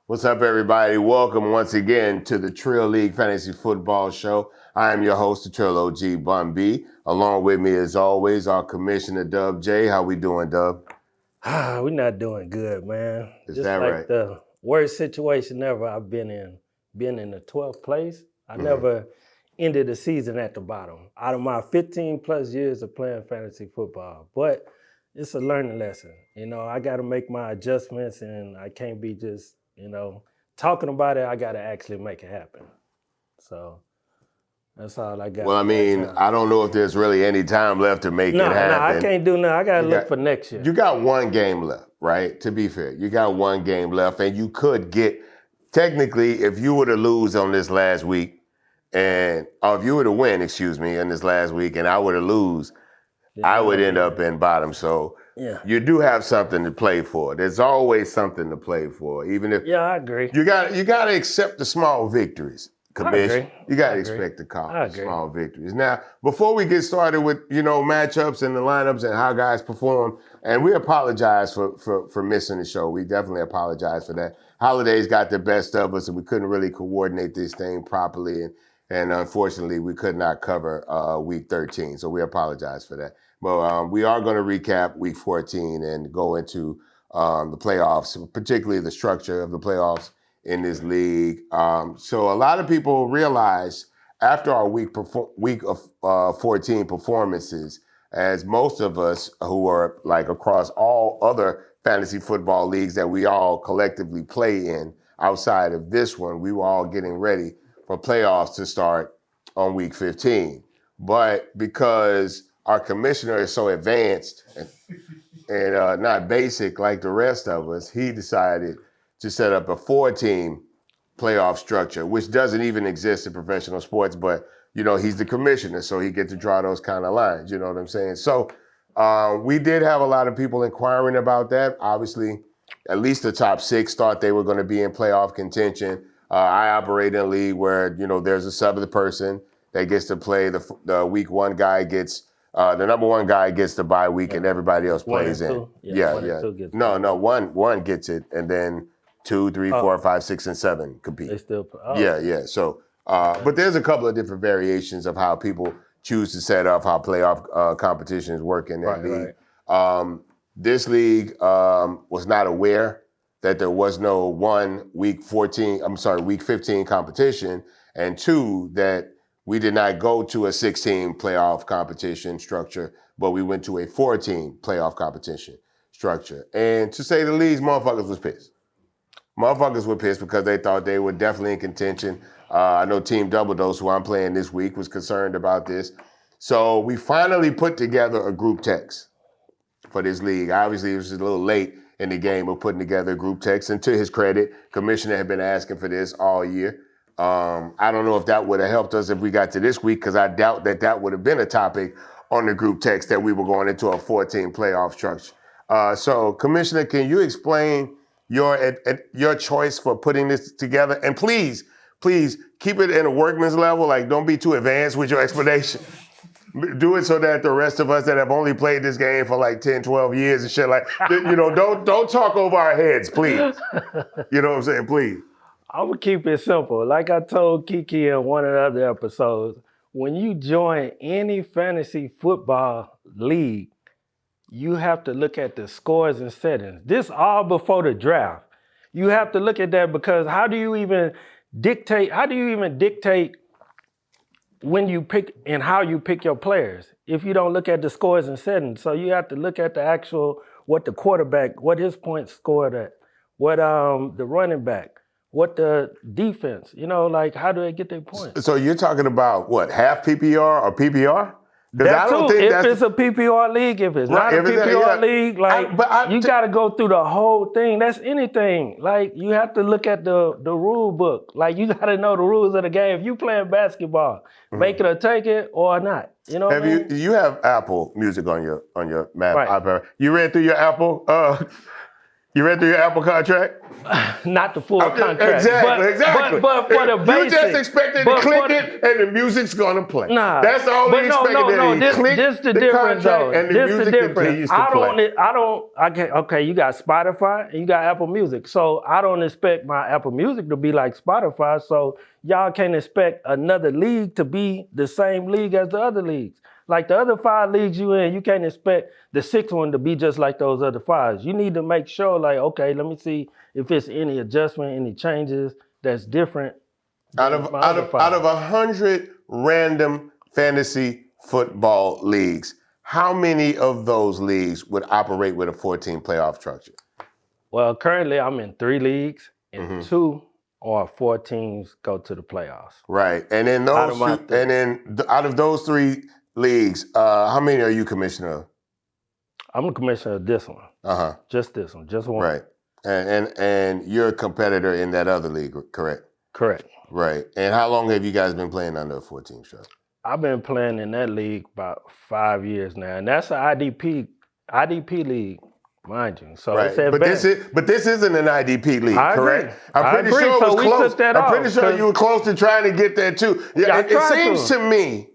What's up, everybody? Welcome once again to the Trill League Fantasy Football Show. I am your host, the Trill OG Bun B. Along with me, as always, our Commissioner Dub J. How we doing, Dub? We're not doing good, man. Is Just that like right? the worst situation ever I've been in. Being in the 12th place, I never ended the season at the bottom. Out of my 15 plus years of playing fantasy football. But it's a learning lesson. I got to make my adjustments and I can't be just, talking about it. I got to actually make it happen. So that's all I got Well, I mean, right now. I don't know if there's really any time left to make it happen. No, I can't do nothing. I got to look for next year. You got one game left, right? To be fair, you got one game left, and you could get, technically, if you were to lose on this last week, or if you were to win, in this last week, and I were to lose, I would end up in bottom. So you do have something to play for. There's always something to play for, even if I agree. You got to accept the small victories. Commission. You got to expect the small victories. Now, before we get started with matchups and the lineups and how guys perform, and we apologize for missing the show. We definitely apologize for that. Holidays got the best of us, and we couldn't really coordinate this thing properly, and unfortunately, we could not cover week 13. So we apologize for that. But we are going to recap week 14 and go into the playoffs, particularly the structure of the playoffs in this league. So a lot of people realize after our week of 14 performances, as most of us who are like across all other fantasy football leagues that we all collectively play in outside of this one, we were all getting ready for playoffs to start on week 15. But because our commissioner is so advanced and not basic like the rest of us, he decided to set up a 4-team playoff structure, which doesn't even exist in professional sports, but he's the commissioner, so he gets to draw those kind of lines, you know what I'm saying? So we did have a lot of people inquiring about that. Obviously, at least the top 6 thought they were going to be in playoff contention. I operate in a league where, there's a 7th person that gets to play. The week 1 guy gets, the number 1 guy gets the bye week and everybody else plays in. One gets it, and then 2, 3, 4, 5, 6, and 7 compete. They still So, but there's a couple of different variations of how people choose to set up how playoff competitions work in that league. Right. This league was not aware that there was no week 15 competition, and 2, that we did not go to a 16 playoff competition structure, but we went to a 14 playoff competition structure. And to say the least, motherfuckers was pissed. Motherfuckers were pissed because they thought they were definitely in contention. I know Team Double Dose, who I'm playing this week, was concerned about this. So we finally put together a group text for this league. Obviously, it was a little late in the game of putting together a group text. And to his credit, Commissioner had been asking for this all year. I don't know if that would have helped us if we got to this week, because I doubt that would have been a topic on the group text that we were going into a 14 playoff structure. So, Commissioner, can you explain your choice for putting this together? And please keep it in a workman's level. Like, don't be too advanced with your explanation. Do it so that the rest of us that have only played this game for like 10, 12 years and shit, like, don't talk over our heads, please. You know what I'm saying? Please. I would keep it simple. Like I told Kiki in one of the other episodes, when you join any fantasy football league, you have to look at the scores and settings. This all before the draft. You have to look at that, because how do you even dictate when you pick and how you pick your players if you don't look at the scores and settings? So you have to look at the actual, what the quarterback, what his points scored at, what the running back, what the defense, like how do they get their points? So you're talking about what, half PPR or PPR? That too, if it's a PPR league, if it's not a PPR league, you got to go through the whole thing. That's anything. Like, you have to look at the rule book. Like, you got to know the rules of the game. If you playing basketball, make it or take it or not. You know. You have Apple Music on your Mac iPad? You read through your Apple You read through your Apple contract? Not the full contract. Exactly. But for the basic. You just expected to click it and the music's gonna play. Nah. That's all they expected. No. This the difference though. And the music continues to play. Okay, you got Spotify and you got Apple Music. So I don't expect my Apple Music to be like Spotify. So y'all can't expect another league to be the same league as the other leagues. Like the other 5 leagues you in, you can't expect the 6th one to be just like those other 5s. You need to make sure, like, okay, let me see if it's any adjustment, any changes that's different. Out of 100 random fantasy football leagues, how many of those leagues would operate with a 14 playoff structure? Well, currently I'm in 3 leagues, and 2 or 4 teams go to the playoffs. Right, and then out of those 3 leagues, how many are you commissioner of? I'm the commissioner of this one. Just this one, just one. Right, and you're a competitor in that other league, correct? Correct. Right, and how long have you guys been playing under a 14 structure? I've been playing in that league about 5 years now, and that's an IDP league, mind you. So right. But this isn't an IDP league, correct? I'm pretty sure it was close. I'm pretty sure you were close to trying to get there too. Yeah, it seems to me,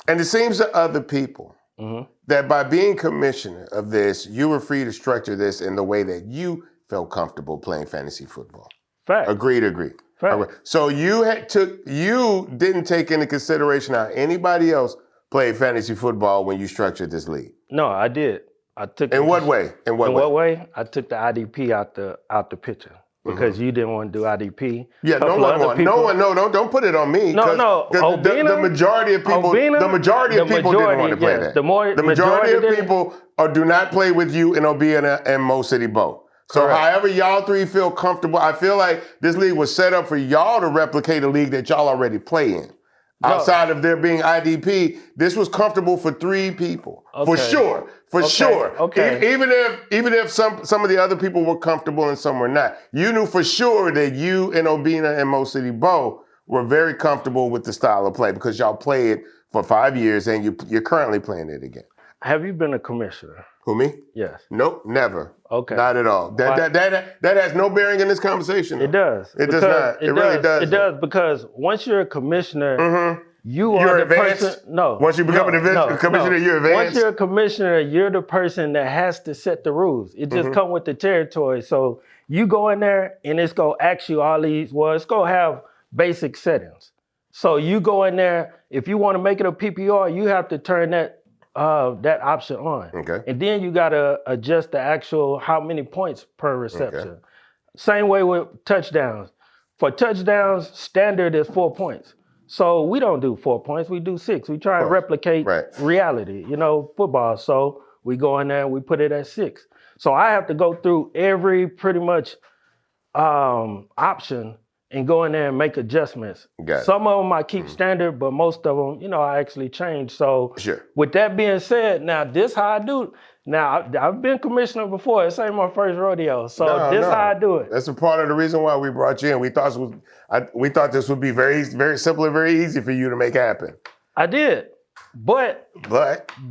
and it seems to other people, that by being commissioner of this, you were free to structure this in the way that you felt comfortable playing fantasy football. Fact. Agreed. Right. So you didn't take into consideration how anybody else played fantasy football when you structured this league. No, I did. I took. In what way? In what way? I took the IDP out the picture. Because you didn't want to do IDP. Yeah, don't put it on me. No. The majority of people didn't want to play that. The majority of people do not play with you in Obina and Mo City Bo. So however y'all 3 feel comfortable, I feel like this league was set up for y'all to replicate a league that y'all already play in. Outside of there being IDP, this was comfortable for 3 people. Okay. For sure. Okay. Even if some of the other people were comfortable and some were not. You knew for sure that you and Obina and Mo City Bo were very comfortable with the style of play because y'all play it for 5 years and you're currently playing it again. Have you been a commissioner? Who, me? Yes. Nope, never. Okay. Not at all. That has no bearing in this conversation. It does. It does not. It really does. It does because once you're a commissioner, you're advanced? Person. No. Once you become a commissioner, you're advanced? Once you're a commissioner, you're the person that has to set the rules. It just comes with the territory. So you go in there and it's going to ask you all these, it's going to have basic settings. So you go in there, if you want to make it a PPR, you have to turn that option on. Okay. And then you got to adjust the actual how many points per reception. Okay. Same way with touchdowns. For touchdowns, standard is 4 points. So we don't do 4 points, we do 6. We try and replicate reality, football. So we go in there and we put it at 6. So I have to go through every pretty much option and go in there and make adjustments. Some of them I keep standard, but most of them, I actually change. So with that being said, now this how I do. Now I've been commissioner before. This ain't my first rodeo. So this how I do it. That's a part of the reason why we brought you in. We thought this would be very, very simple and very easy for you to make happen. I did. But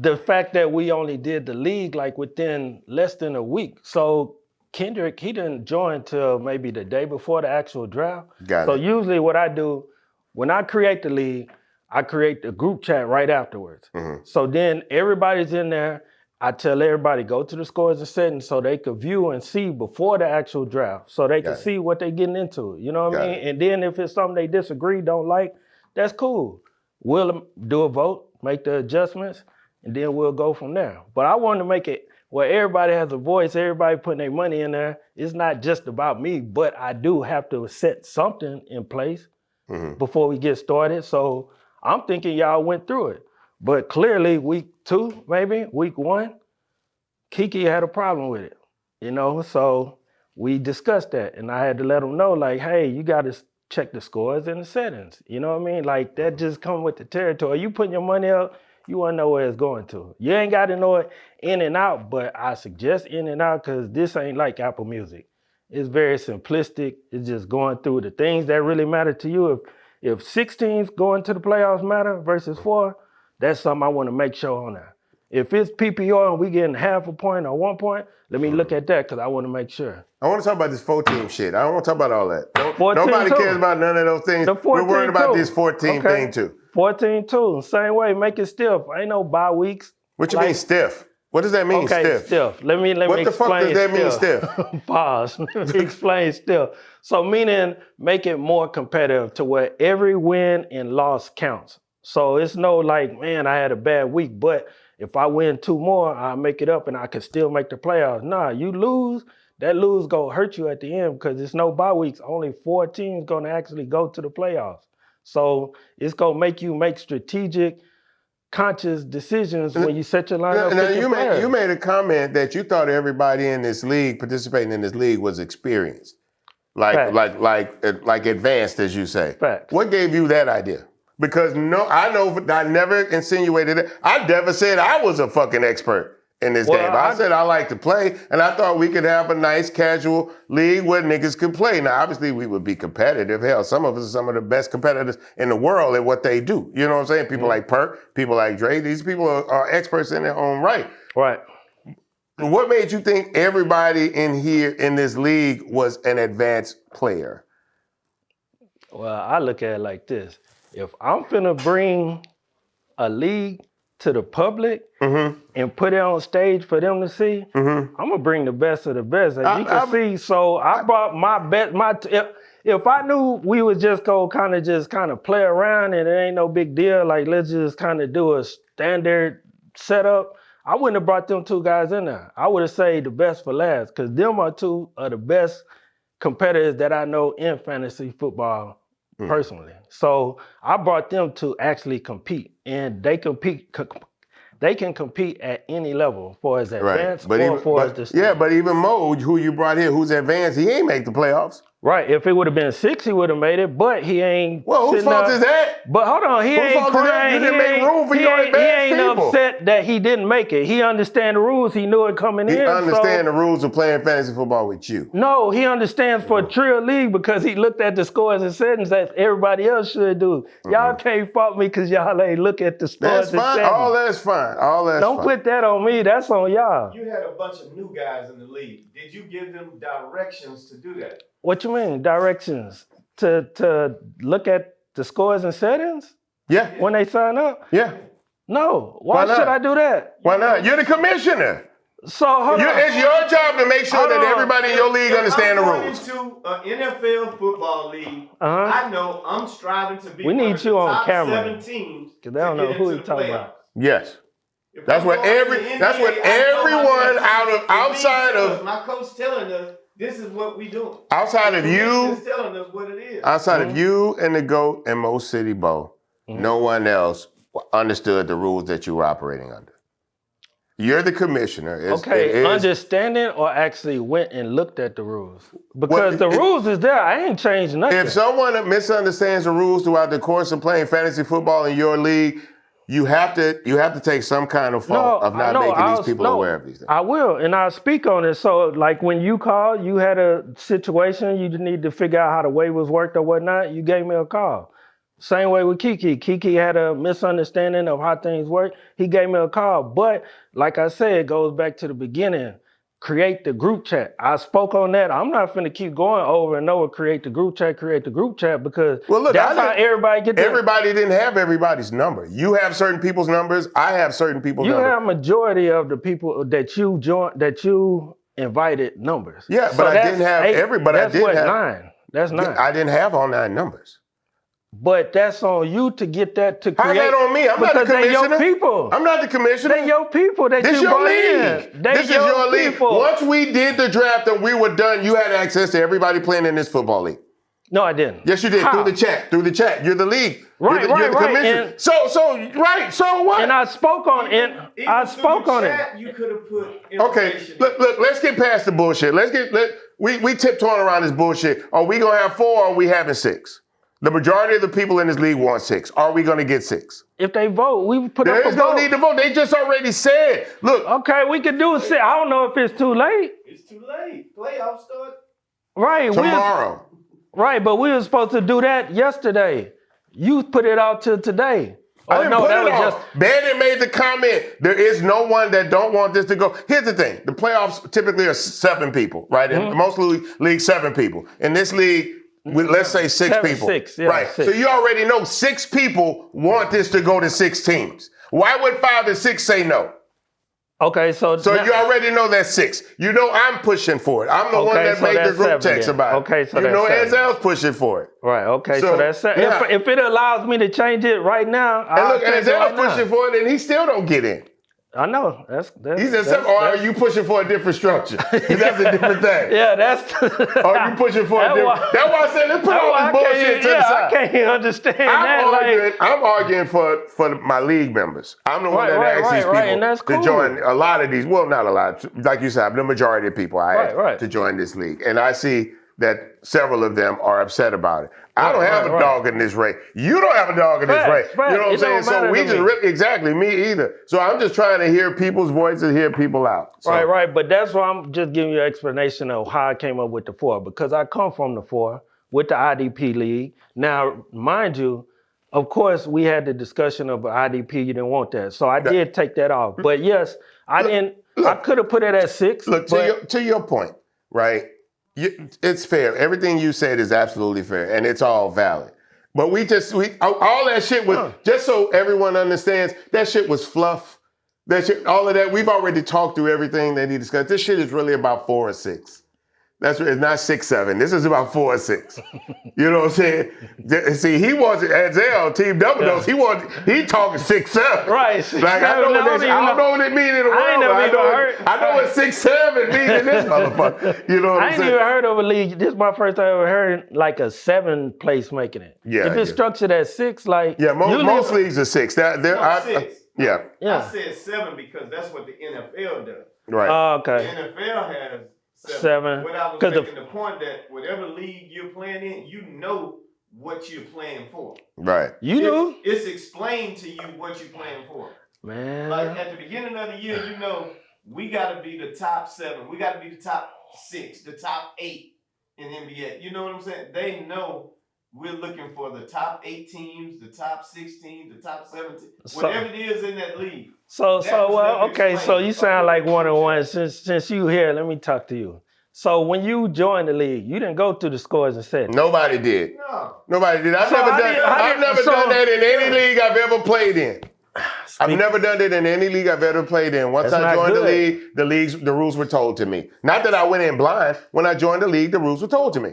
the fact that we only did the league like within less than a week. So Kendrick, he didn't join till maybe the day before the actual draft. So usually what I do, when I create the league, I create the group chat right afterwards. So then everybody's in there. I tell everybody, go to the scores and settings so they could view and see before the actual draft. So they can see what they're getting into. You know what I mean? And then if it's something they disagree, don't like, that's cool. We'll do a vote, make the adjustments, and then we'll go from there. But I wanted to make it where everybody has a voice, everybody putting their money in there. It's not just about me, but I do have to set something in place before we get started. So I'm thinking y'all went through it. But clearly week 2, maybe, week 1, Kiki had a problem with it, so we discussed that. And I had to let them know, like, hey, you got to check the scores and the settings. You know what I mean? Like, that just come with the territory. You putting your money up, you want to know where it's going to. You ain't got to know it in and out, but I suggest in and out because this ain't like Apple Music. It's very simplistic. It's just going through the things that really matter to you. If 6 teams going to the playoffs matter versus 4, that's something I want to make sure on there. If it's PPR and we getting half a point or 1 point, let me look at that because I want to make sure. I want to talk about this 4-team shit. I don't want to talk about all that. Nobody cares about none of those things. We're worried about this 14 thing too. 14-2. Same way, make it stiff. Ain't no bye weeks. What you mean stiff? What does that mean, stiff? Stiff. Let me what the fuck does that mean, stiff? Pause. Let me explain stiff. So meaning make it more competitive to where every win and loss counts. So it's no like, man, I had a bad week, but if I win 2 more, I'll make it up and I can still make the playoffs. Nah, you lose, that lose gonna hurt you at the end because it's no bye weeks. Only 4 teams gonna actually go to the playoffs. So it's gonna make you make strategic, conscious decisions when you set your lineup. Now you made a comment that you thought everybody in this league, participating in this league, was experienced, like advanced, as you say. Facts. What gave you that idea? Because I never insinuated it. I never said I was a fucking expert in this game. I said I like to play, and I thought we could have a nice casual league where niggas could play. Now, obviously, we would be competitive. Hell, some of us are some of the best competitors in the world at what they do. You know what I'm saying? People like Perk, people like Dre, these people are experts in their own right. Right. What made you think everybody in here in this league was an advanced player? Well, I look at it like this. If I'm finna bring a league to the public and put it on stage for them to see, I'm gonna bring the best of the best. As you can see, so I brought my best. If I knew we was just go kind of play around and it ain't no big deal, like let's just kind of do a standard setup, I wouldn't have brought them 2 guys in there. I would have saved the best for last because them are 2 of the best competitors that I know in fantasy football personally. So I brought them to actually compete, and they compete. They can compete at any level, for as advanced or for as the yeah. But even Mo, who you brought here, who's advanced, he ain't make the playoffs. Right. If it would have been 6, he would have made it. But he ain't. Well, whose fault is that? But hold on, he ain't crying. You didn't make room for your advanced people. He ain't upset that he didn't make it. He understand the rules. He knew it coming in. He understand the rules of playing fantasy football with you. No, he understands for a trio league because he looked at the scores and settings that everybody else should do. Y'all can't fault me because y'all ain't look at the scores and settings. All that's fine. Don't put that on me. That's on y'all. You had a bunch of new guys in the league. Did you give them directions to do that? What you mean, directions? To look at the scores and settings? Yeah. When they sign up? Yeah. No. Why should I do that? Why not? You're the commissioner. So hold on. It's your job to make sure that everybody in your league understand the rules. If I'm going into an NFL football league, I know I'm striving to be one of the top camera. 7 teams. Because they don't know who you're talking about. Yes. That's what everyone outside of my coach telling us this is what we doing. Outside of you, is telling us what it is. Outside of you and the GOAT and Mo City Bo, no one else understood the rules that you were operating under. You're the commissioner. Understanding or actually went and looked at the rules? Because the rules is there. I ain't changed nothing. If someone misunderstands the rules throughout the course of playing fantasy football in your league, you have to take some kind of fault of not making these people aware of these things. I will, and I'll speak on it. So, like when you called, you had a situation, you need to figure out how the waivers worked or whatnot, you gave me a call. Same way with Kiki. Kiki had a misunderstanding of how things work. He gave me a call. But like I said, it goes back to the beginning. Create the group chat. I spoke on that. I'm not finna keep going over and over, create the group chat, because that's how everybody get there. Everybody didn't have everybody's number. You have certain people's numbers. I have certain people's numbers. You have majority of the people that you joined, that you invited numbers. Yeah, but I didn't have everybody. That's 9. That's 9. I didn't have all 9 numbers. But that's on you to get that to create. How's that on me? I'm not the commissioner. They your people. I'm not the commissioner. They your people that you brought in. This is your league. Once we did the draft and we were done, you had access to everybody playing in this football league. No, I didn't. Yes, you did. How? Through the chat. You're the league. Right, you're the commissioner. So what? And I spoke on it. You could have put information. Okay, look, let's get past the bullshit. We tiptoeing around this bullshit. Are we gonna have 4 or are we having 6? The majority of the people in this league want 6. Are we going to get 6? If they vote, we put up a vote. There's no need to vote. They just already said. Look. Okay, we can do 6. I don't know if it's too late. It's too late. Playoffs start. Right. Tomorrow. Right, but we were supposed to do that yesterday. You put it out till today. I didn't put it on. Bandit made the comment, there is no one that don't want this to go. Here's the thing. The playoffs typically are 7 people, right? In most leagues, 7 people. In this league, let's say 6 people. 6, yeah, right. 6. So you already know 6 people want this to go to 6 teams. Why would 5 and 6 say no? Okay, so you already know that's 6. You know I'm pushing for it. I'm the one that made the group text about it. Okay, so you know Anzel's pushing for it. Right, okay, so that's 7. Yeah. If it allows me to change it right now, and look, Anzel's pushing for it, and he still don't get in. I know. Or are you pushing for a different structure? That's a different thing. Yeah, that's. Are you pushing for a different? That's why I said let's put all this bullshit to the side. I can't understand that. I'm arguing for my league members. I'm the one that asks these people to join a lot of these. Well, not a lot. Like you said, the majority of people I ask to join this league, and I see that several of them are upset about it. I don't have a dog in this race. You don't have a dog in this race. You know what I'm saying? So we just exactly, me either. So I'm just trying to hear people's voices, hear people out. So. Right. But that's why I'm just giving you an explanation of how I came up with the 4, because I come from the 4 with the IDP league. Now, mind you, of course, we had the discussion of IDP. You didn't want that. So I did take that off. But yes, I could have put it at 6. Look, to your point, right? It's fair. Everything you said is absolutely fair, and it's all valid. But all that shit was, just so everyone understands, that shit was fluff. That shit, all of that, we've already talked through everything that he discussed. This shit is really about 4 or 6. It's not 6, 7. This is about 4 or 6. You know what I'm saying? See, he wants it, Anzel, Team Double Dose, he talking 6, 7. Right. Like, I don't know what it means in the world. I know what 6, 7 means in this motherfucker. You know what I'm saying? I ain't even heard of a league. This is my first time I ever heard like a 7 place making it. Yeah. If it's structured at 6, like. Yeah, most leagues are 6. 6. Yeah. I said 7 because that's what the NFL does. Right. Oh, okay. The NFL has 7. What I was making the point that whatever league you're playing in, you know what you're playing for. Right. You know? It's explained to you what you're playing for. Man. Like at the beginning of the year, you know, we got to be the top 7. We got to be the top 6, the top 8 in NBA. You know what I'm saying? They know we're looking for the top 8 teams, the top 6 teams, the top 7 teams, whatever it is in that league. So you sound like one-on-one. Since you here, let me talk to you. So when you joined the league, you didn't go through the scores and settings. Nobody did. No. Nobody did. I've never done that in any league I've ever played in. I've never done it in any league I've ever played in. Once I joined the league, the rules were told to me. Not that I went in blind. When I joined the league, the rules were told to me.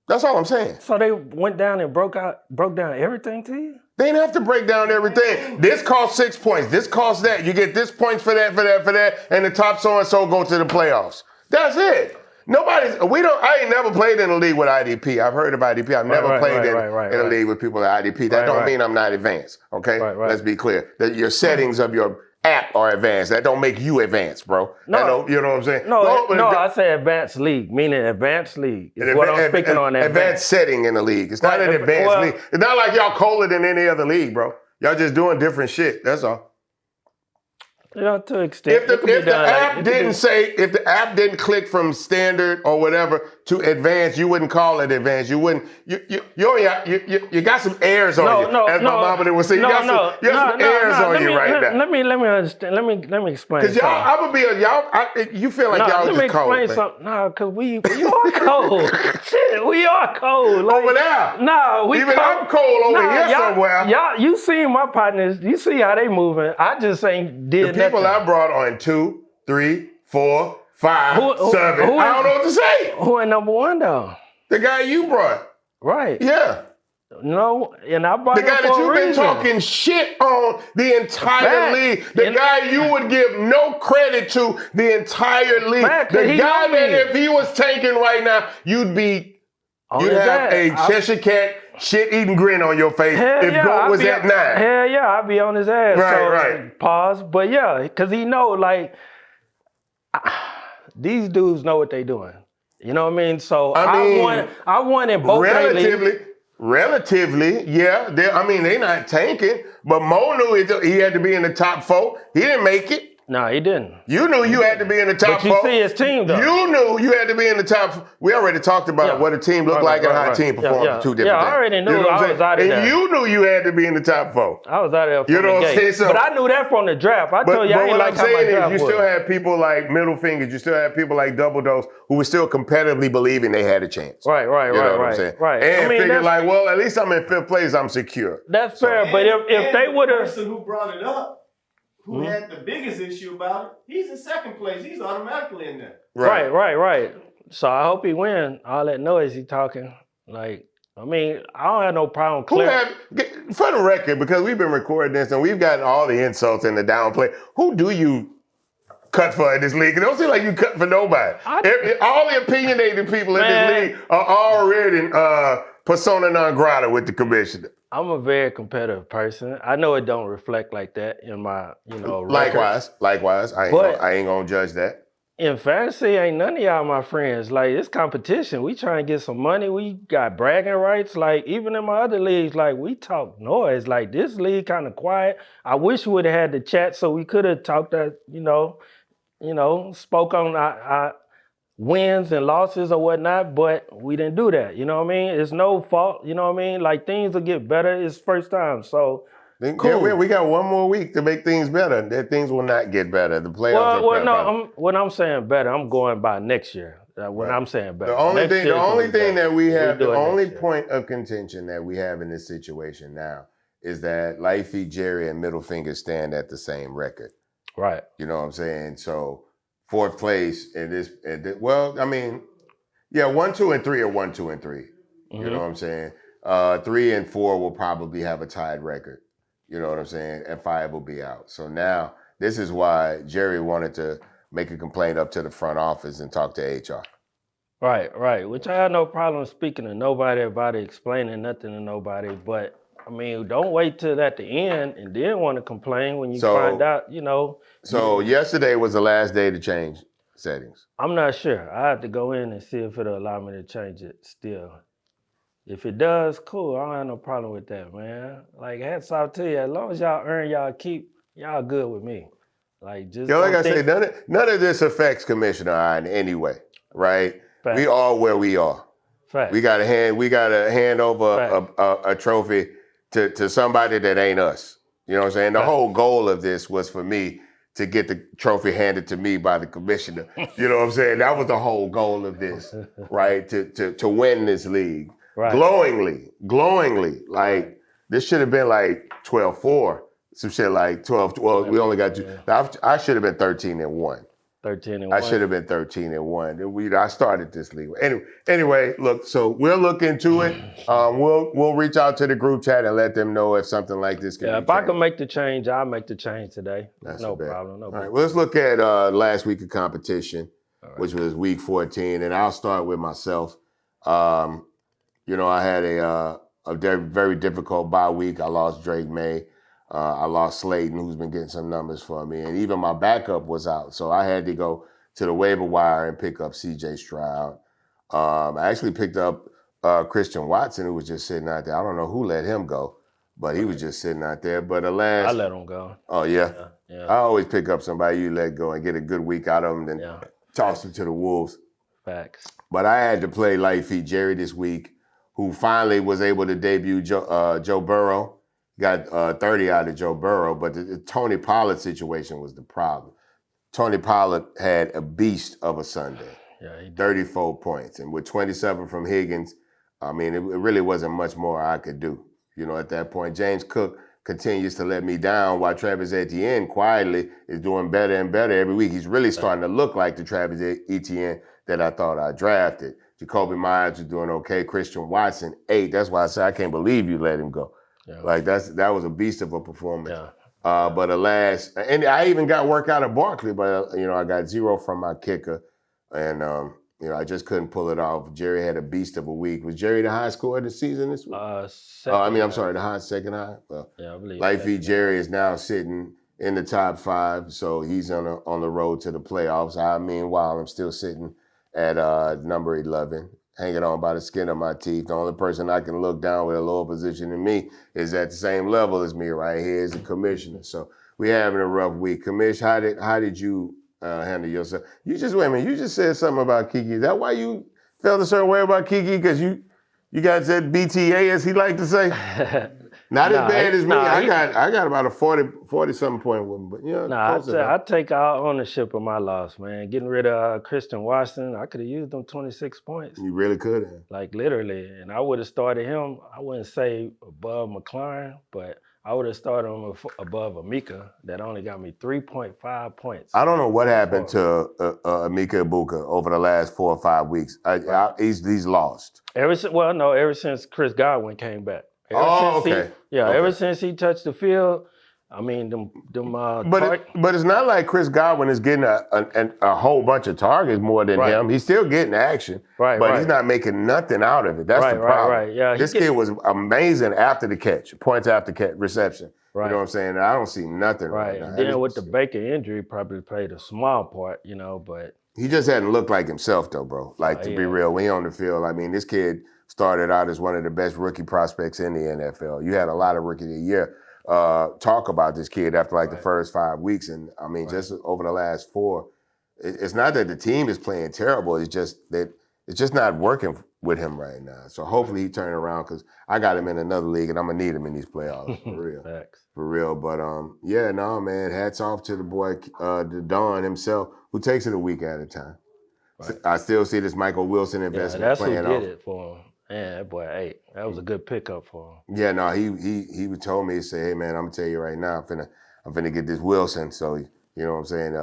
That's all I'm saying. So they went down and broke down everything to you? They didn't have to break down everything. This costs 6 points. This costs that. You get this points for that, and the top so-and-so go to the playoffs. That's it. I ain't never played in a league with IDP. I've heard of IDP. I've never played in a league with people with IDP. That don't mean I'm not advanced, okay? Let's be clear. That your settings of your app are advanced. That don't make you advanced, bro. No, you know what I'm saying? No, I say advanced league, meaning advanced league. Is what I'm speaking on. Advanced setting in the league. It's not an advanced league. It's not like y'all colder than any other league, bro. Y'all just doing different shit. That's all. You know, to an extent. If the app didn't click from standard or whatever to advanced, you wouldn't call it advanced. You wouldn't. You got some airs on you. As my mama would say, you got some airs on you right now. Let me understand. Let me explain. Because you feel like y'all just cold. Let me explain something. No, because we are cold. Shit, we are cold. Like, over there. No, we even cold. I'm cold over here somewhere. Y'all, you see my partners. You see how they moving. I just ain't did the people I brought on 2, 3, 4, 5, 7. I don't know what to say. Who in number 1 though? The guy you brought. Right. Yeah. No, and I brought the guy that you've been talking shit on the entire league. The guy you would give no credit to the entire league. The guy that if he was tanking right now, you'd have a Cheshire Cat shit-eating grin on your face if Goat was at 9. Hell yeah, I'd be on his ass. Right. Pause. But yeah, because he know, like, these dudes know what they doing. You know what I mean? So I won in both leagues. Relatively, yeah. They not tanking, but Mo knew he had to be in the top 4. He didn't make it. No, he didn't. You knew you had to be in the top four. But you see his team, though. You knew you had to be in the top. We already talked about what a team looked like and how a team performed. Two different things. Yeah, I already knew I was out of there. And you knew you had to be in the top four. I was out of there from the gate. So, but I knew that from the draft. I told you I ain't like how my draft was. You still had people like Middle Fingers. You still had people like Double Dose who were still competitively believing they had a chance. Right. You know what I'm saying? Right. And figured like, well, at least I'm in fifth place. I'm secure. That's fair. But if they would have... The person who brought it up, who had the biggest issue about it, he's in second place. He's automatically in there. Right. So I hope he wins. All that noise he talking. Like, I mean, I don't have no problem. For the record, because we've been recording this and we've gotten all the insults and the downplay, who do you cut for in this league? It don't seem like you cut for nobody. All the opinionated people in this league are already persona non grata with the commissioner. I'm a very competitive person. I know it don't reflect like that in my, Likewise. I ain't gonna judge that. In fantasy, ain't none of y'all my friends. Like, it's competition. We trying to get some money. We got bragging rights. Like, even in my other leagues, like, we talk noise. Like, this league kind of quiet. I wish we would have had the chat so we could have talked that, spoke on our wins and losses or whatnot, but we didn't do that. You know what I mean? It's no fault. You know what I mean? Like, things will get better. It's first time. So, cool. Yeah, we got one more week to make things better. Things will not get better. The playoffs when I'm saying better, I'm going by next year. I'm saying better. The only thing that we have, the only point of contention that we have in this situation now is that Lifey, Jerry, and Middle Finger stand at the same record. Right. You know what I'm saying? So, fourth place in this, 1, 2, and 3 are 1, 2, and 3. You know what I'm saying? 3 and 4 will probably have a tied record. You know what I'm saying? And 5 will be out. So now, this is why Jerry wanted to make a complaint up to the front office and talk to HR. Right. Which I have no problem speaking to nobody about it, explaining nothing to nobody. But, I mean, don't wait till at the end and then want to complain when you find out, So yesterday was the last day to change settings. I'm not sure. I have to go in and see if it'll allow me to change it still. If it does, cool. I don't have no problem with that, man. Like, hats off to you. As long as y'all earn y'all keep, y'all good with me. Like, just like I say, none of this affects Commissioner in any way, right? Fact. We are where we are. Fact. We got to hand over a trophy to somebody that ain't us. You know what I'm saying? The whole goal of this was for me to get the trophy handed to me by the commissioner. You know what I'm saying? That was the whole goal of this, right? To win this league. Right. Glowingly. Like, this should have been like 12-4. Some shit like 12. Well, we only got 2. I should have been 13-1. 13-1. I should have been 13-1. I started this league. Anyway, look, so we'll look into it. We'll reach out to the group chat and let them know if something like this can be if I can make the change, I'll make the change today. That's no problem. All right, well, let's look at last week of competition, which was week 14, and I'll start with myself. I had a very difficult bye week. I lost Drake May. I lost Slayton, who's been getting some numbers for me. And even my backup was out. So I had to go to the waiver wire and pick up C.J. Stroud. I actually picked up Christian Watson, who was just sitting out there. I don't know who let him go, but he was just sitting out there. But alas... I let him go. Oh, yeah? Yeah. I always pick up somebody you let go and get a good week out of them, then toss them to the Wolves. Facts. But I had to play light feet Jerry this week, who finally was able to debut Joe Burrow. Got 30 out of Joe Burrow, but the Tony Pollard situation was the problem. Tony Pollard had a beast of a Sunday. Yeah, he did. 34 points. And with 27 from Higgins, I mean, it really wasn't much more I could do. At that point, James Cook continues to let me down while Travis Etienne quietly is doing better and better every week. He's really starting to look like the Travis Etienne that I thought I drafted. Jacoby Myers is doing okay. Christian Watson, 8. That's why I say I can't believe you let him go. Yeah. Like, that was a beast of a performance. Yeah. But alas, and I even got work out of Barkley, but I got 0 from my kicker, and I just couldn't pull it off. Jerry had a beast of a week. Was Jerry the high scorer of the season this week? The second high. Well, yeah, I believe. Lifey Jerry is now sitting in the top 5, so he's on the road to the playoffs. Meanwhile, I'm still sitting at number 11. Hanging on by the skin of my teeth. The only person I can look down with a lower position than me is at the same level as me right here is the commissioner. So we having a rough week. Commish, how did you handle yourself? You just said something about Kiki. Is that why you felt a certain way about Kiki? Because you got that BTA, as he like to say? Not as bad as me. I got about a 40-something point with him, but I take all ownership of my loss, man. Getting rid of Christian Watson, I could have used them 26 points. You really could have. Like literally, and I would have started him. I wouldn't say above McLaurin, but I would have started him above Amika. That only got me 3.5 points. I don't know what happened to Amika Ibuka over the last 4 or 5 weeks. He's lost. Ever since Chris Godwin came back. Ever since he touched the field, I mean, but it's not like Chris Godwin is getting a whole bunch of targets more than him. He's still getting action, but he's not making nothing out of it. That's the problem. Yeah, this kid was amazing after the catch, points after catch, reception. Right. You know what I'm saying? I don't see nothing right now. And then with the Baker injury, probably played a small part, but he just hadn't looked like himself though, bro. Like to be real, when he on the field, I mean, this kid started out as one of the best rookie prospects in the NFL. You had a lot of rookie of the year talk about this kid after the first 5 weeks. And I mean, just over the last 4, it's not that the team is playing terrible. It's just that it's just not working with him right now. So hopefully he turn around, because I got him in another league and I'm going to need him in these playoffs for real. For real. But man, hats off to the boy, the Don himself, who takes it a week at a time. Right. I still see this Michael Wilson investment playing off. That's who did it for him. Yeah, that boy, that was a good pickup for him. Yeah, no, he told me, he said, hey man, I'm gonna tell you right now, I'm finna get this Wilson. So you know what I'm saying?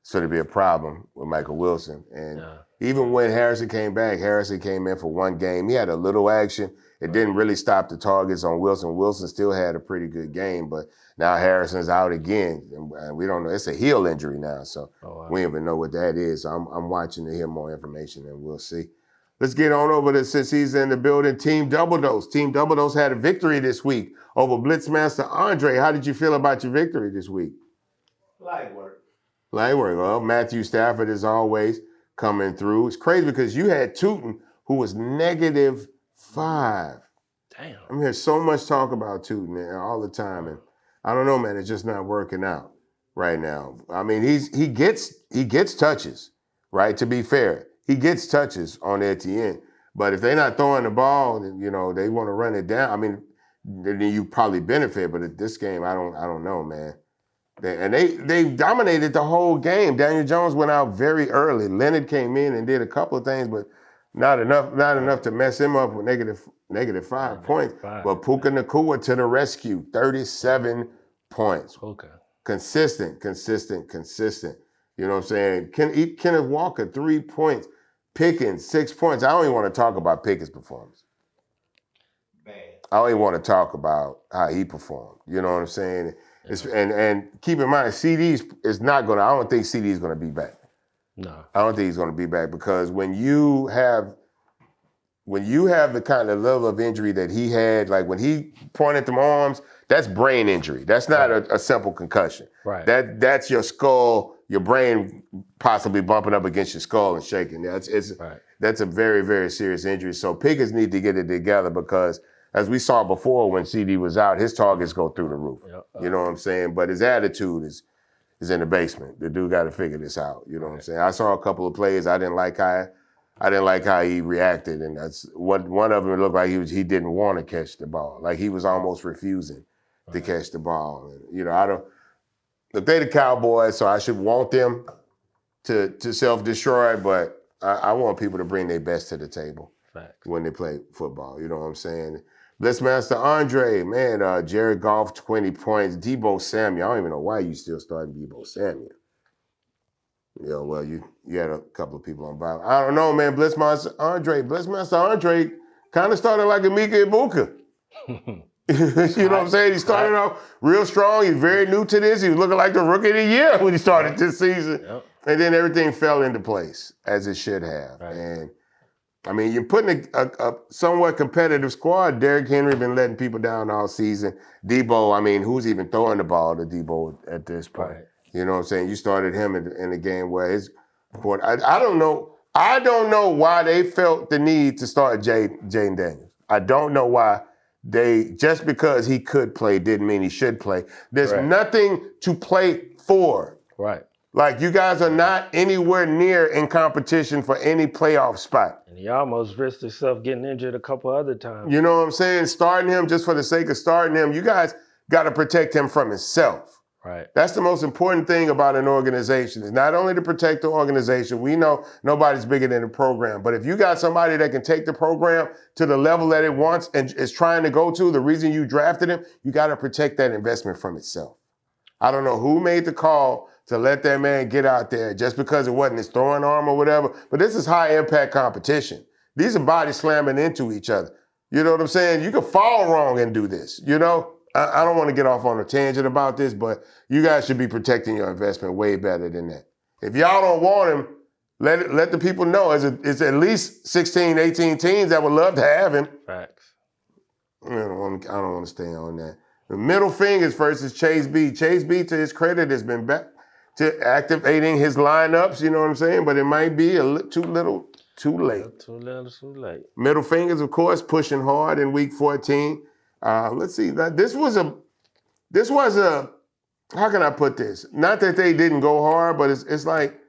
It's gonna be a problem with Michael Wilson. And even when Harrison came back, Harrison came in for 1 game. He had a little action. It didn't really stop the targets on Wilson. Wilson still had a pretty good game, but now Harrison's out again, and we don't know. It's a heel injury now, so we don't even know what that is. So I'm watching to hear more information, and we'll see. Let's get on over to, since he's in the building, Team Double Dose. Team Double Dose had a victory this week over Blitzmaster Andre. How did you feel about your victory this week? Light work. Well, Matthew Stafford, as always, coming through. It's crazy because you had Tootin, who was -5. Damn. I'm hearing so much talk about Tootin all the time, and I don't know, man. It's just not working out right now. I mean, he gets touches, right? To be fair. He gets touches on Etienne, but if they're not throwing the ball, then, they want to run it down. I mean, then you probably benefit, but at this game, I don't know, man. They dominated the whole game. Daniel Jones went out very early. Leonard came in and did a couple of things, but not enough to mess him up with -5 points. But Puka Nacua to the rescue, 37 points. Okay. Consistent. You know what I'm saying? Kenneth Walker, 3 points. Pickens, 6 points. I don't even want to talk about Pickens' performance. Bad. I don't even want to talk about how he performed. You know what I'm saying? And keep in mind, CD's is not going to, I don't think CD is going to be back. No. I don't think he's going to be back, because when you have the kind of level of injury that he had, like when he pointed them arms, that's brain injury. That's not a simple concussion. Right. That's your skull, your brain possibly bumping up against your skull and shaking. That's a very, very serious injury. So Pickens need to get it together, because as we saw before when CD was out, his targets go through the roof. You know what I'm saying? But his attitude is in the basement. The dude got to figure this out. You know what I'm saying? I saw a couple of plays. I didn't like how he reacted, and that's one of them looked like he didn't want to catch the ball. Like he was almost refusing to catch the ball. And, I don't. Look, they the Cowboys, so I should want them to self-destroy, but I want people to bring their best to the table when they play football. You know what I'm saying? Blitzmaster Andre, man, Jared Goff, 20 points. Deebo Samuel, I don't even know why you still starting Deebo Samuel. Well, you had a couple of people on by. I don't know, man. Blitzmaster Andre kind of started like Amika Ibuka. You know what I'm saying? He started off real strong. He's very new to this. He was looking like the rookie of the year when he started this season. And then everything fell into place, as it should have. And, I mean, you're putting a somewhat competitive squad. Derrick Henry been letting people down all season. Deebo, I mean, who's even throwing the ball to Deebo at this point? You know what I'm saying? You started him in a game where his court. I don't know. I don't know why they felt the need to start Jaden Daniels. I don't know why just because he could play didn't mean he should play. There's nothing to play for. Right. Like, you guys are not anywhere near in competition for any playoff spot. And he almost risked himself getting injured a couple other times. You know what I'm saying? Starting him just for the sake of starting him, you guys got to protect him from himself. Right. That's the most important thing about an organization. Is not only to protect the organization. We know nobody's bigger than the program. But if you got somebody that can take the program to the level that it wants and is trying to go to, the reason you drafted him, you got to protect that investment from itself. I don't know who made the call to let that man get out there just because it wasn't his throwing arm or whatever. But this is high impact competition. These are bodies slamming into each other. You know what I'm saying? You can fall wrong and do this, you know? I don't want to get off on a tangent about this, but you guys should be protecting your investment way better than that. If y'all don't want him, let the people know. It's at least 16, 18 teams that would love to have him. Facts. I don't want to stay on that. The middle fingers versus Chase B. Chase B, to his credit, has been back to activating his lineups, you know what I'm saying? But it might be too little, too late. Too little, too late. Middle fingers, of course, pushing hard in week 14. Let's see. This was a, how can I put this? Not that they didn't go hard, but it's like,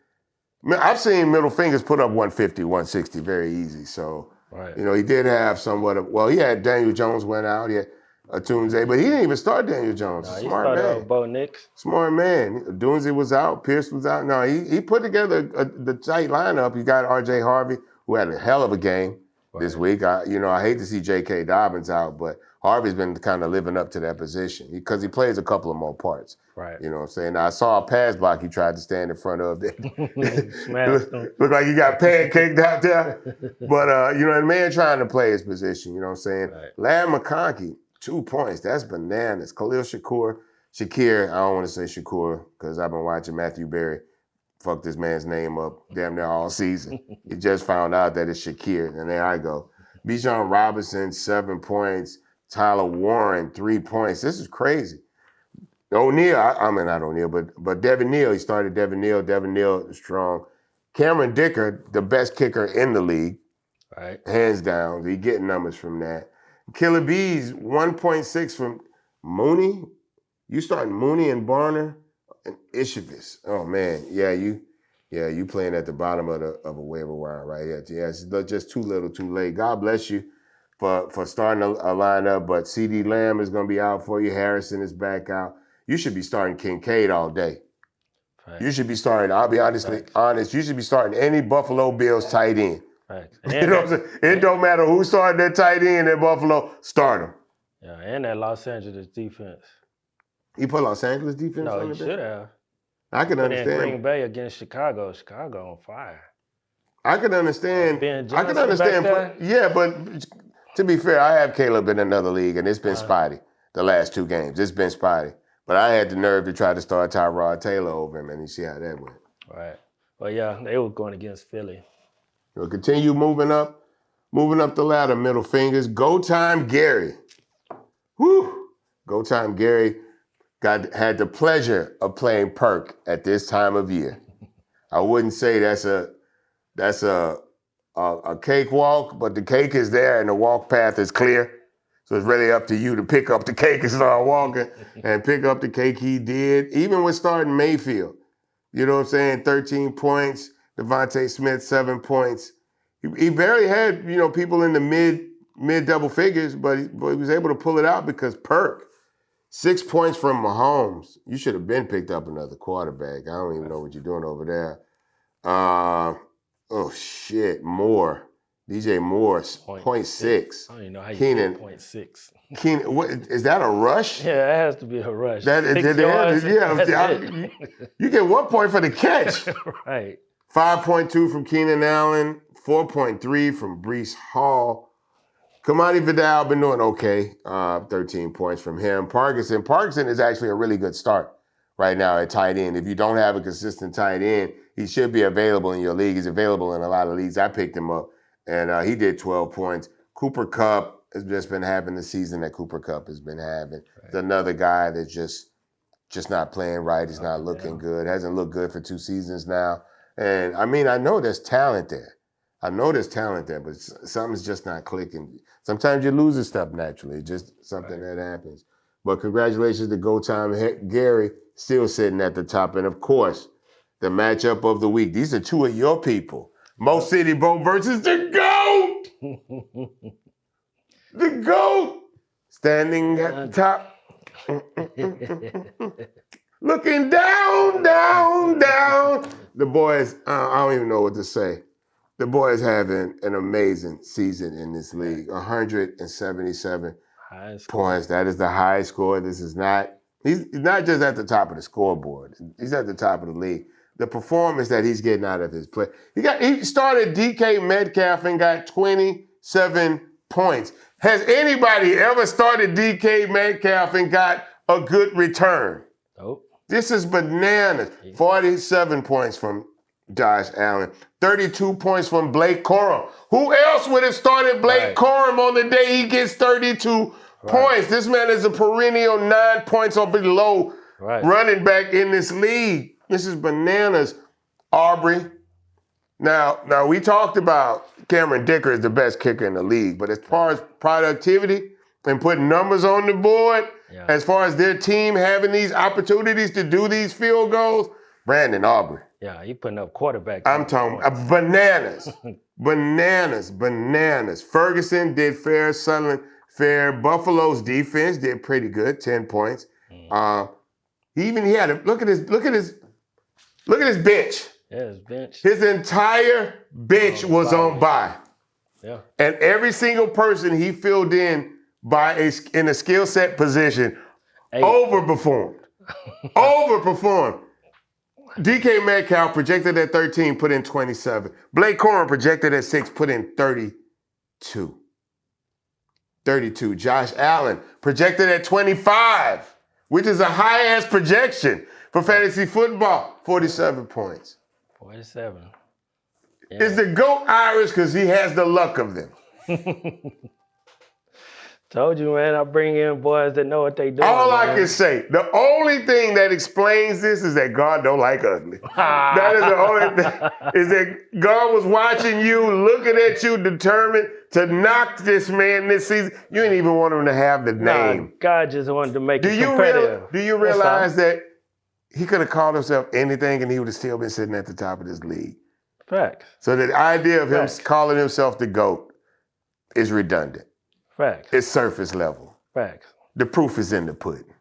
I've seen middle fingers put up 150, 160 very easy. So, you know, he did have somewhat of, well, he had Daniel Jones went out. He had Tunze, but he didn't even start Daniel Jones. No, Smart man. Bo Nix. Smart man. Dunze was out. Pierce was out. No, he put together the tight lineup. You got R.J. Harvey, who had a hell of a game this week. I hate to see J.K. Dobbins out, but Harvey's been kind of living up to that position because he plays a couple of more parts. Right. You know what I'm saying? Now, I saw a pass block he tried to stand in front of. Looked like he got pancaked out there. But, the man trying to play his position, you know what I'm saying? Right. Lad McConkey, 2 points. That's bananas. Khalil Shakir, I don't want to say Shakur because I've been watching Matthew Berry fuck this man's name up damn near all season. He just found out that it's Shakir, and there I go. Bijan Robinson, 7 points. Tyler Warren, 3 points. This is crazy. O'Neal, not O'Neal, but Devin Neal. He started Devin Neal. Devin Neal is strong. Cameron Dicker, the best kicker in the league. Right. Hands down. He getting numbers from that. Killer Bees, 1.6 from Mooney. You starting Mooney and Barner and Ishavis. Oh man, you playing at the bottom of a waiver wire right here. Yeah, it's just too little, too late. God bless you for starting a lineup, but CD Lamb is going to be out for you. Harrison is back out. You should be starting Kincaid all day. Right. You should be starting. I'll be honest. You should be starting any Buffalo Bills tight end. Right. You know what I'm saying? It don't matter who started that tight end in Buffalo, start him. Yeah, and that Los Angeles defense. He put Los Angeles defense on the bench? No, he should have. I can understand. In Green Bay against Chicago. Chicago on fire. I can understand. Ben Johnson Yeah, but to be fair, I have Caleb in another league, and it's been spotty the last 2 games. It's been spotty. But I had the nerve to try to start Tyrod Taylor over him, and you see how that went. Right. Well, yeah, they were going against Philly. We'll continue moving up the ladder, middle fingers. Go time Gary. Whew. Go time Gary had the pleasure of playing Perk at this time of year. I wouldn't say that's a cakewalk, but the cake is there and the walk path is clear. So it's really up to you to pick up the cake and start walking and pick up the cake. He did, even with starting Mayfield. You know what I'm saying? 13 points. Devontae Smith, 7 points. He barely had, people in the mid double figures, but he was able to pull it out because Perk, 6 points from Mahomes. You should have been picked up another quarterback. I don't even know what you're doing over there. Moore. DJ Moore, 0.6. I don't even know how you Keenan, get 0.6. Keenan, what, is that a rush? Yeah, it has to be a rush. You get 1 point for the catch. Right. 5.2 from Keenan Allen, 4.3 from Breece Hall. Kamani Vidal been doing okay. 13 points from him. Parkinson is actually a really good start right now at tight end. If you don't have a consistent tight end, he should be available in your league. He's available in a lot of leagues. I picked him up, and he did 12 points. Cooper Kupp has just been having the season that Cooper Kupp has been having. Right. He's another guy that's just not playing right. He's not looking good. Hasn't looked good for 2 seasons now. And, I know there's talent there. I know there's talent there, but something's just not clicking. Sometimes you lose this stuff naturally. It's just something that happens. But congratulations to Go Time Gary, still sitting at the top. And of course, the matchup of the week. These are two of your people. Mo City Bo versus the GOAT! The GOAT! Standing at the top. Looking down, down, down. The boys, I don't even know what to say. The boys having an amazing season in this league. 177 points. That is the highest score. He's not just at the top of the scoreboard. He's at the top of the league. The performance that he's getting out of his play. He started DK Metcalf and got 27 points. Has anybody ever started DK Metcalf and got a good return? Nope. This is bananas. 47 points from Josh Allen. 32 points from Blake Corum. Who else would have started Blake Corum on the day he gets 32 points? This man is a perennial 9 points or below running back in this league. This is bananas. Aubrey. Now we talked about Cameron Dicker is the best kicker in the league, but as far as productivity and putting numbers on the board, as far as their team having these opportunities to do these field goals, Brandon Aubrey. Yeah, he putting up quarterback. I'm talking bananas. Bananas. Ferguson did fair. Sutherland fair. Buffalo's defense did pretty good, 10 points. He had a look at his bench. Yeah, his bench. His entire bench was on bye. Yeah. And every single person he filled in in a skill set position overperformed. Overperformed. DK Metcalf projected at 13, put in 27. Blake Corum projected at 6, put in 32. 32. Josh Allen projected at 25, which is a high-ass projection for fantasy football. 47 points. 47. Yeah. Is the GOAT Irish because he has the luck of them? Told you, man, I bring in boys that know what they do. All I can say, the only thing that explains this is that God don't like ugly. That is the only thing, is that God was watching you, looking at you, determined to knock this man this season. You didn't even want him to have the name. God just wanted to make it competitive. Do you realize that he could have called himself anything and he would have still been sitting at the top of this league? Facts. So the idea of him calling himself the GOAT is redundant. Facts. It's surface level. Facts. The proof is in the pudding.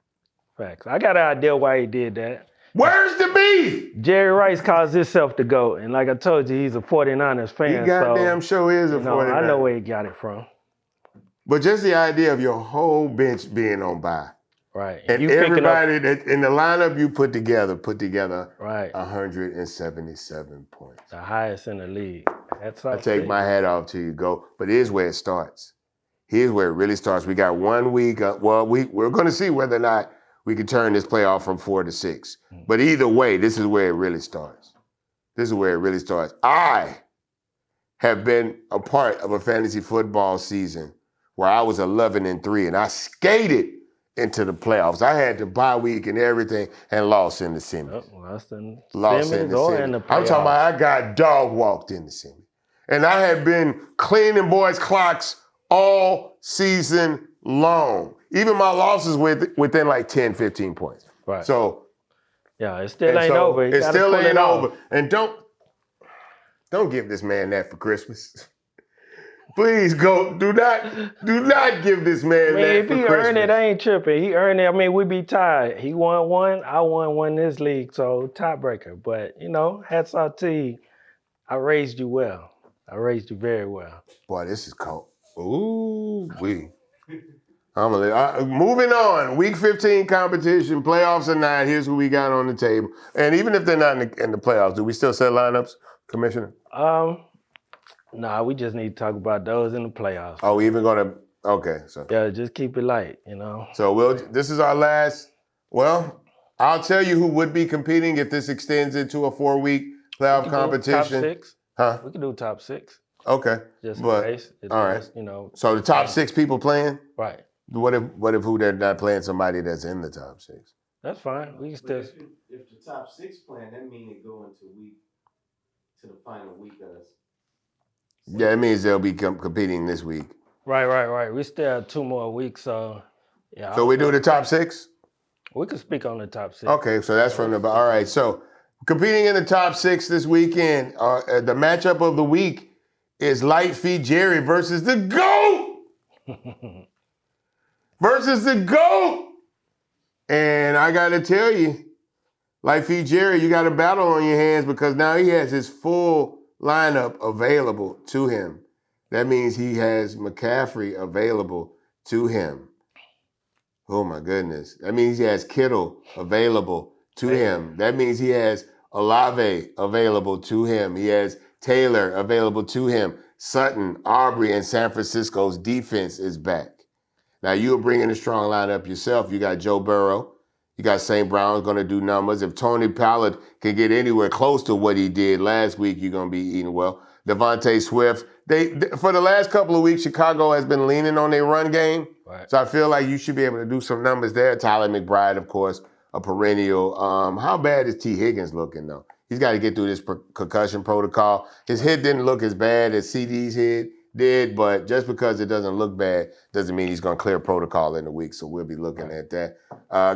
Facts. I got an idea why he did that. Where's the beef? Jerry Rice calls himself the GOAT. And like I told you, he's a 49ers fan. He goddamn sure is a 49er. I know where he got it from. But just the idea of your whole bench being on bye. Right. And you everybody that in the lineup you put together 177 points. The highest in the league. I take my hat off to you, GOAT. But here's where it starts. Here's where it really starts. We got 1 week. We're going to see whether or not we can turn this playoff from 4 to 6. But either way, this is where it really starts. This is where it really starts. I have been a part of a fantasy football season where I was 11-3, and I skated into the playoffs. I had the bye week and everything, and lost in the semis. Lost in the semis. I'm talking about I got dog walked in the semis. And I had been cleaning boys' clocks all season long. Even my losses within like 10, 15 points. Right. So yeah, it still ain't over. It still ain't over. And don't give this man that for Christmas. Please do not give this man that for Christmas. If he earned it, I ain't tripping. He earned it. I mean, we be tied. He won one, I won one this league, so tiebreaker. But hats off to you. I raised you well. I raised you very well. Boy, this is cold. Ooh, moving on. Week 15 competition, playoffs or not. Here's who we got on the table. And even if they're not in the playoffs, do we still set lineups, Commissioner? Nah, we just need to talk about those in the playoffs. Oh, we even gonna? Okay, so yeah, just keep it light, So this is our last. Well, I'll tell you who would be competing if this extends into a 4-week playoff competition. Top 6. Huh? We can do top 6. Okay. Just in case. All right. So the top 6 people playing? Right. What if who they're not playing somebody that's in the top 6? That's fine. We can still. If the top 6 playing, that means it go into the final week of Yeah, it means they'll be competing this week. Right. We still have 2 more weeks, so yeah. So we do the top 6? We can speak on the top 6. Okay, so that's from the. All right, so competing in the top 6 this weekend, the matchup of the week is Light Feet Jerry versus the GOAT! Versus the GOAT! And I got to tell you, Light Feet Jerry, you got a battle on your hands because now he has his full lineup available to him. That means he has McCaffrey available to him. Oh my goodness. That means he has Kittle available to him. That means he has Olave available to him. He has Taylor available to him. Sutton, Aubrey, and San Francisco's defense is back. Now you're bringing a strong lineup yourself. You got Joe Burrow. You got St. Brown's going to do numbers. If Tony Pollard can get anywhere close to what he did last week, you're going to be eating well. Devontae Swift. They for the last couple of weeks, Chicago has been leaning on their run game. Right. So I feel like you should be able to do some numbers there. Tyler McBride, of course, a perennial. How bad is T. Higgins looking, though? He's got to get through this concussion protocol. His hit didn't look as bad as CD's hit did, but just because it doesn't look bad doesn't mean he's going to clear protocol in a week, so we'll be looking at that.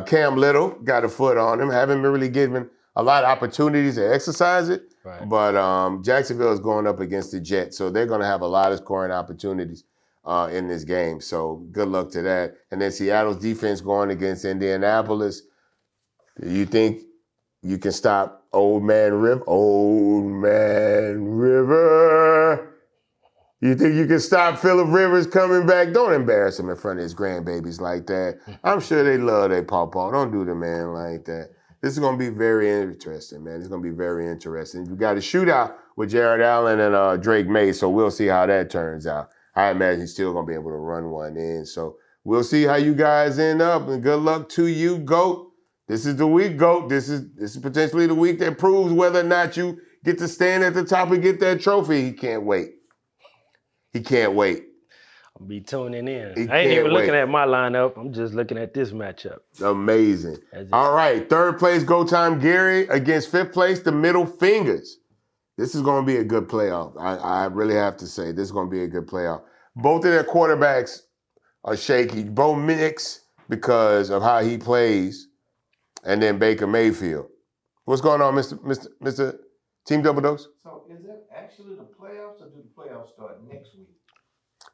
Cam Little got a foot on him. Haven't been really given a lot of opportunities to exercise it, but Jacksonville is going up against the Jets, so they're going to have a lot of scoring opportunities in this game, so good luck to that. And then Seattle's defense going against Indianapolis. Do you think you can stop Old Man River? Old Man River. You think you can stop Phillip Rivers coming back? Don't embarrass him in front of his grandbabies like that. I'm sure they love their pawpaw. Don't do the man like that. This is going to be very interesting, man. It's going to be very interesting. You got a shootout with Jared Allen and Drake May, so we'll see how that turns out. I imagine he's still going to be able to run one in. So we'll see how you guys end up, and good luck to you, GOAT. This is the week, GOAT. This is potentially the week that proves whether or not you get to stand at the top and get that trophy. He can't wait. He can't wait. I'll be tuning in. I ain't even looking at my lineup. I'm just looking at this matchup. Amazing. All right, 3rd place, Go Time Gary against 5th place, the Middle Fingers. This is going to be a good playoff. I really have to say, this is going to be a good playoff. Both of their quarterbacks are shaky. Bo Nix, because of how he plays, and then Baker Mayfield. What's going on, Mr. Team Double Dose? So is that actually the playoffs, or do the playoffs start next week?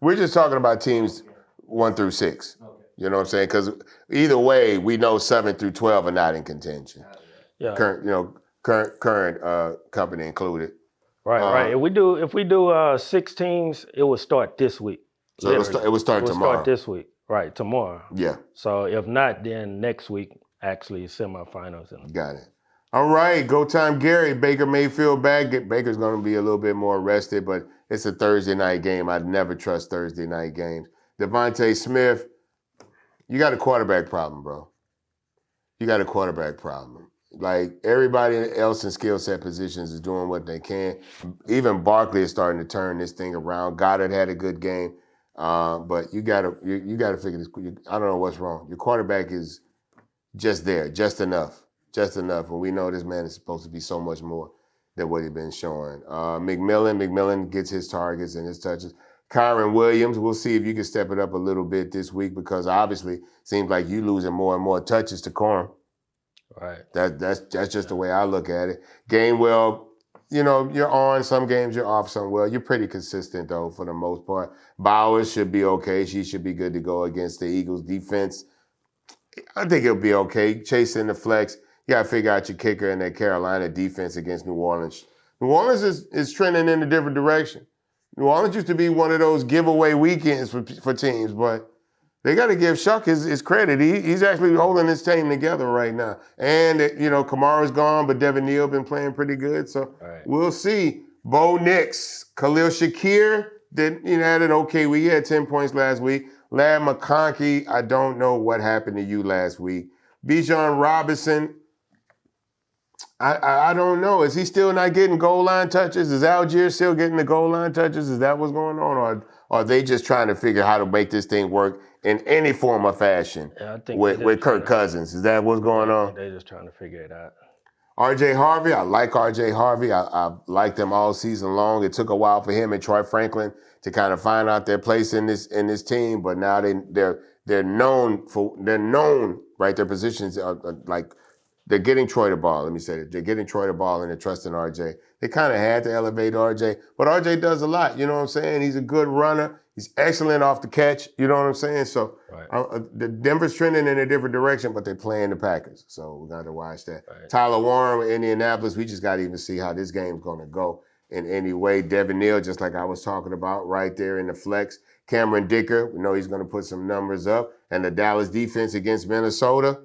We're just talking about teams 1 through 6. Okay. You know what I'm saying? Because either way, we know 7 through 12 are not in contention. Yeah. Current company included. Right. If we do 6 teams, it will start this week. So it will start tomorrow. Start this week. Right, tomorrow. Yeah. So if not, then next week, actually, semifinals. Got it. All right, Go Time Gary, Baker Mayfield back. Baker's going to be a little bit more rested, but it's a Thursday night game. I'd never trust Thursday night games. Devontae Smith, you got a quarterback problem, bro. You got a quarterback problem. Like, everybody else in skill set positions is doing what they can. Even Barkley is starting to turn this thing around. Goddard had a good game, but you got to figure this. I don't know what's wrong. Your quarterback is just there, just enough. Just enough, and we know this man is supposed to be so much more than what he's been showing. McMillan gets his targets and his touches. Kyron Williams, we'll see if you can step it up a little bit this week because obviously it seems like you losing more and more touches to Corum. Right. That's just the way I look at it. Gainwell, you're on some games, you're off some. Well, you're pretty consistent though for the most part. Bowers should be okay. She should be good to go against the Eagles defense. I think it'll be okay. Chasing the flex. You got to figure out your kicker and that Carolina defense against New Orleans. New Orleans is trending in a different direction. New Orleans used to be one of those giveaway weekends for teams, but they got to give Shuck his credit. He's actually holding his team together right now. And, Kamara's gone, but Devin Neal been playing pretty good. So We'll see. Bo Nix, Khalil Shakir had an okay week. He had 10 points last week. Lad McConkey, I don't know what happened to you last week. Bijan Robinson, I don't know. Is he still not getting goal line touches? Is Algier still getting the goal line touches? Is that what's going on? Or are they just trying to figure out how to make this thing work in any form or fashion with Kirk Cousins? Is that what's going on? They're just trying to figure it out. R.J. Harvey, I like R.J. Harvey. I liked him all season long. It took a while for him and Troy Franklin to kind of find out their place in this team, but now they're known right. Their positions are like they're getting Troy the ball. Let me say that they're getting Troy the ball and they're trusting R.J. They kind of had to elevate R.J., but R.J. does a lot. You know what I'm saying? He's a good runner. He's excellent off the catch. You know what I'm saying? So the Denver's trending in a different direction, but they're playing the Packers. So we got to watch that. Right. Tyler Warren, Indianapolis, we just got to even see how this game's going to go in any way. Devin Neal, just like I was talking about, right there in the flex. Cameron Dicker, we know he's going to put some numbers up. And the Dallas defense against Minnesota,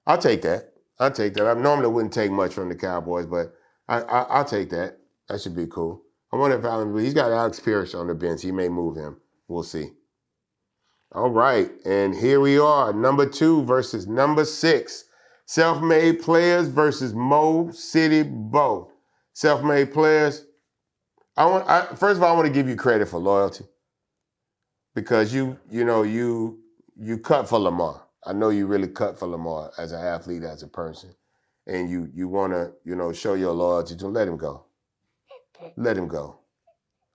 I'll take that. I normally wouldn't take much from the Cowboys, but I'll take that. That should be cool. I wonder if he's got Alex Pierce on the bench. He may move him. We'll see. All right, and here we are, number 2 versus number 6. Self-made players versus Mo City Bo. Self-made players. First of all, I want to give you credit for loyalty because you cut for Lamar. I know you really cut for Lamar as an athlete, as a person, and you want to show your loyalty to him. Let him go. Let him go.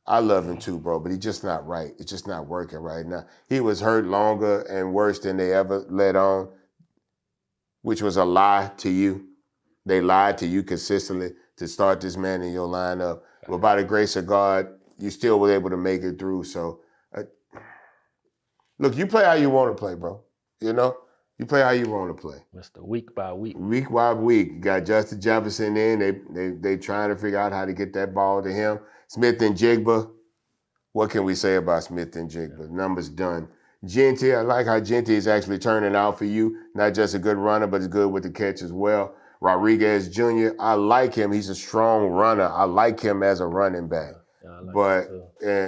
I love him too, bro, but he's just not right. It's just not working right now. He was hurt longer and worse than they ever let on, which was a lie to you. They lied to you consistently to start this man in your lineup. But by the grace of God, you still were able to make it through. So, look, you play how you want to play, bro. You play how you want to play. Mr. Week by week. Week by week. You got Justin Jefferson in. They trying to figure out how to get that ball to him. Smith and Jigba. What can we say about Smith and Jigba? Numbers done. Genty, I like how Genty is actually turning out for you. Not just a good runner, but he's good with the catch as well. Rodriguez Jr., I like him. He's a strong runner. I like him as a running back. Yeah, but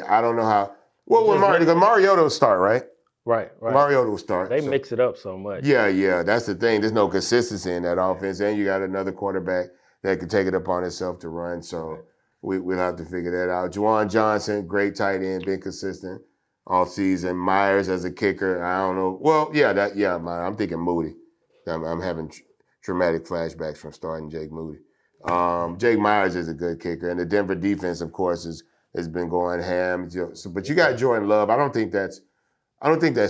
I don't know how. Well, with Mariota start, right? Right. Mariota will start. They mix it up so much. Yeah. That's the thing. There's no consistency in that offense. And you got another quarterback that can take it upon himself to run. So we'll have to figure that out. Juwan Johnson, great tight end, been consistent all season. Myers as a kicker, I don't know. Well, I'm thinking Moody. I'm having traumatic flashbacks from starting Jake Moody. Jake Myers is a good kicker. And the Denver defense, of course, has been going ham. But you got Jordan Love. I don't think that's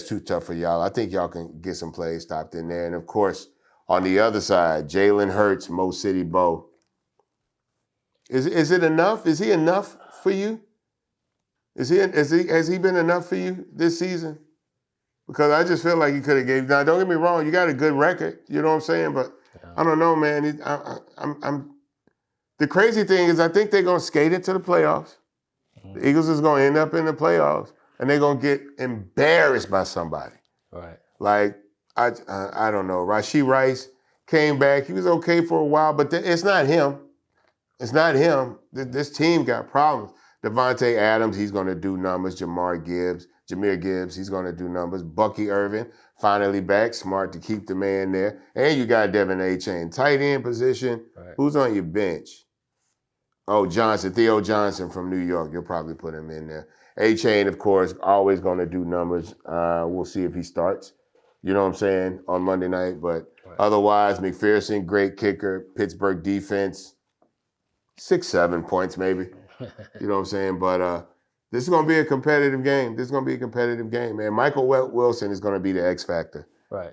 too tough for y'all. I think y'all can get some plays stopped in there. And, of course, on the other side, Jalen Hurts, Mo City Bo. Is it enough? Is he enough for you? Has he been enough for you this season? Because I just feel like he could have gave. Now, don't get me wrong, you got a good record. You know what I'm saying? But I don't know, man. The crazy thing is I think they're going to skate into the playoffs. The Eagles is going to end up in the playoffs. And they're going to get embarrassed by somebody. Right. Like, I don't know. Rashee Rice came back. He was okay for a while, but it's not him. It's not him. This team got problems. Devontae Adams, he's going to do numbers. Jahmyr Gibbs, he's going to do numbers. Bucky Irvin, finally back. Smart to keep the man there. And you got Devin A-Chain. Tight end position. Right. Who's on your bench? Oh, Theo Johnson from New York. You'll probably put him in there. A-Chain, of course, always going to do numbers. We'll see if he starts, you know what I'm saying, on Monday night. But otherwise, McPherson, great kicker. Pittsburgh defense, 6-7 points maybe. You know what I'm saying? But this is going to be a competitive game. Man. Michael Wilson is going to be the X factor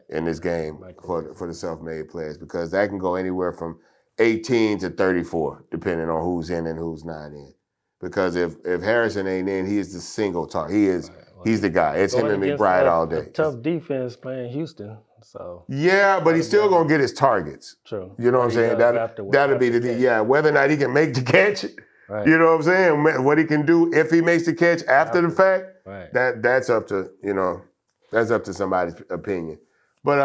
in this game for the self-made players because that can go anywhere from 18 to 34, depending on who's in and who's not in. Because if Harrison ain't in, he is the single target. He's the guy. It's him and McBride all day. A tough defense playing Houston. So yeah, but he's still gonna get his targets. True. You know what I'm saying? That'll be the whether or not he can make the catch. Right. You know what I'm saying? What he can do if he makes the catch after the fact. Right. That's up to somebody's opinion. But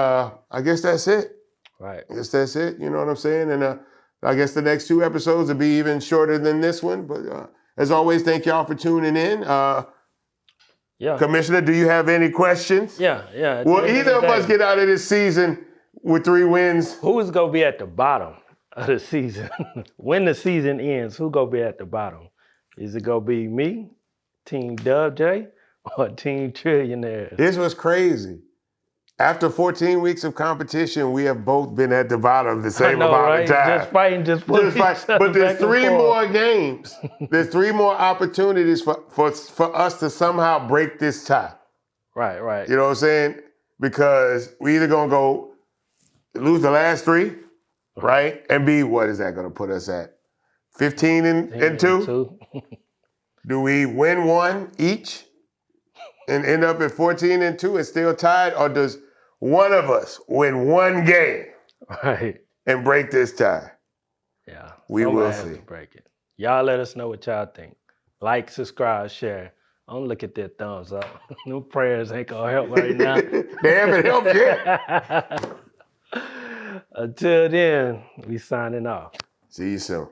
I guess that's it. Right. I guess that's it. You know what I'm saying? And I guess the next 2 episodes will be even shorter than this one. But as always, thank y'all for tuning in. Commissioner, do you have any questions? Yeah. Will either of us get out of this season with 3 wins? Who's going to be at the bottom of the season? When the season ends, who's going to be at the bottom? Is it going to be me, Team Dub J, or Team Trillionaires? This was crazy. After 14 weeks of competition, we have both been at the bottom the same amount of time. Just fighting, just fight. But there's 3 more games. There's 3 more opportunities for us to somehow break this tie. Right. You know what I'm saying? Because we either gonna go lose the last 3, right? And B, what is that gonna put us at? 15 and 2? Do we win 1 each and end up at 14 and 2 and still tied, or does one of us win 1 game and break this tie? Yeah, we will see. Break it. Y'all let us know what y'all think. Like, subscribe, share. Don't look at that thumbs up. No prayers ain't gonna help right now. They haven't helped yet. Until then, we signing off. See you soon.